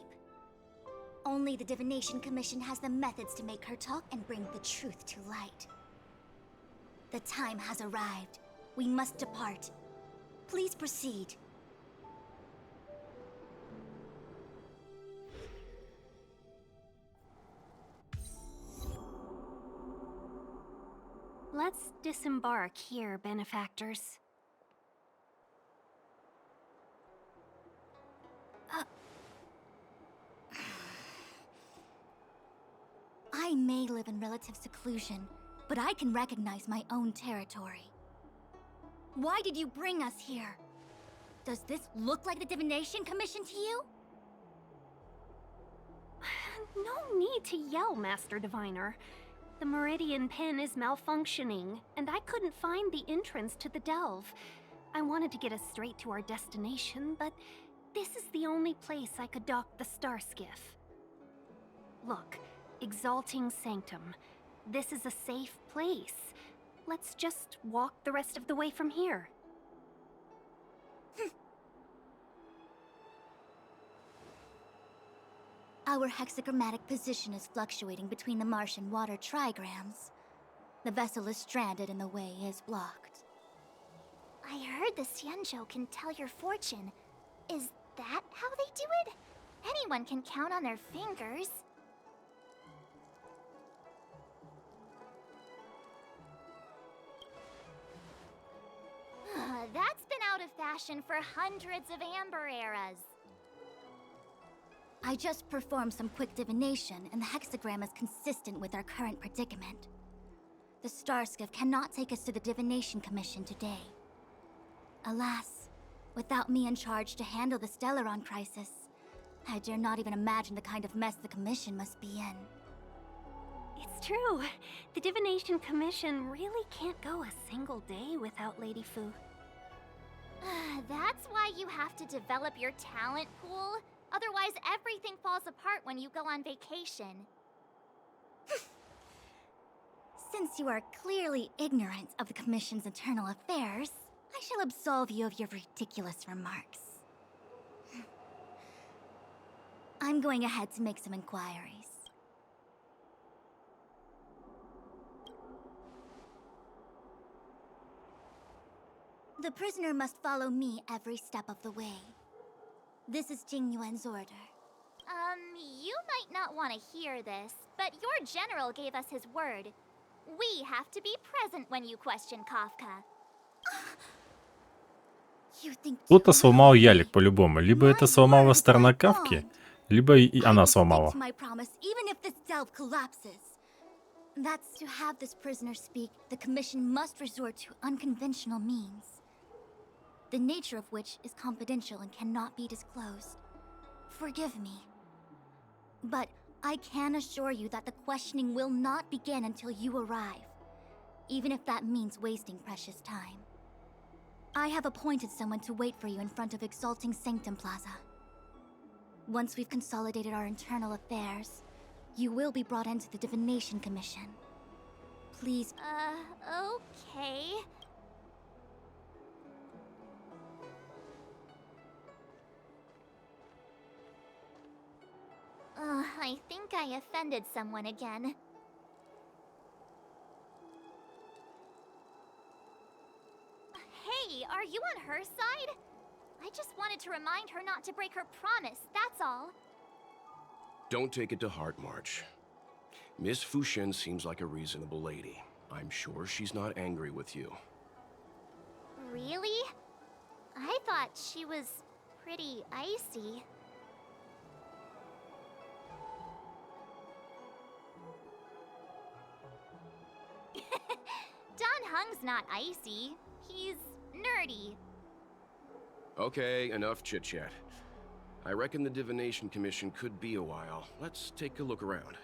Only the Divination Commission has the methods to make her talk and bring the truth to light. The time has arrived. We must depart. Please proceed. Let's disembark here, benefactors. I may live in relative seclusion, but I can recognize my own territory. Why did you bring us here? Does this look like the Divination Commission to you? No need to yell, Master Diviner. The Meridian Pin is malfunctioning, and I couldn't find the entrance to the delve. I wanted to get us straight to our destination, but this is the only place I could dock the star skiff. Look, Exalting Sanctum. This is a safe place. Let's just walk the rest of the way from here. Our hexagrammatic position is fluctuating between the Martian water trigrams. The vessel is stranded and the way is blocked. I heard the Xianzhou can tell your fortune. Is that how they do it? Anyone can count on their fingers. That's been out of fashion for hundreds of Amber eras. I just performed some quick divination, and the hexagram is consistent with our current predicament. The star skiff cannot take us to the Divination Commission today. Alas, without me in charge to handle the Stellaron crisis, I dare not even imagine the kind of mess the Commission must be in. It's true. The Divination Commission really can't go a single day without Lady Fu. That's why you have to develop your talent pool. Otherwise, everything falls apart when you go on vacation. Since you are clearly ignorant of the Commission's internal affairs, I shall absolve you of your ridiculous remarks. I'm going ahead to make some inquiries. The prisoner must follow me every step of the way. This is Jing Yuan's order. You might not want to hear this, but your general gave us his word. We have to be present when you question Kafka. Кто-то сломал ялик по-любому. Либо это сломала сторона Кавки, либо и она сломала. That's to have this prisoner speak, the Commission must resort to unconventional means, the nature of which is confidential and cannot be disclosed. Forgive me. But I can assure you that the questioning will not begin until you arrive, even if that means wasting precious time. I have appointed someone to wait for you in front of Exalting Sanctum Plaza. Once we've consolidated our internal affairs, you will be brought into the Divination Commission. Please. Okay. I think I offended someone again. Hey, are you on her side? I just wanted to remind her not to break her promise, that's all. Don't take it to heart, March. Miss Fushen seems like a reasonable lady. I'm sure she's not angry with you. Really? I thought she was pretty icy. Don Hung's not icy. He's nerdy. Okay, enough chit-chat. I reckon the Divination Commission could be a while. Let's take a look around.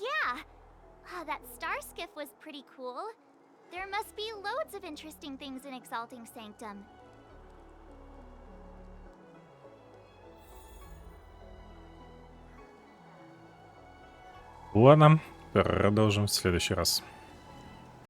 Yeah! That star skiff was pretty cool. There must be loads of interesting things in Exalting Sanctum. Ладно, продолжим в следующий раз.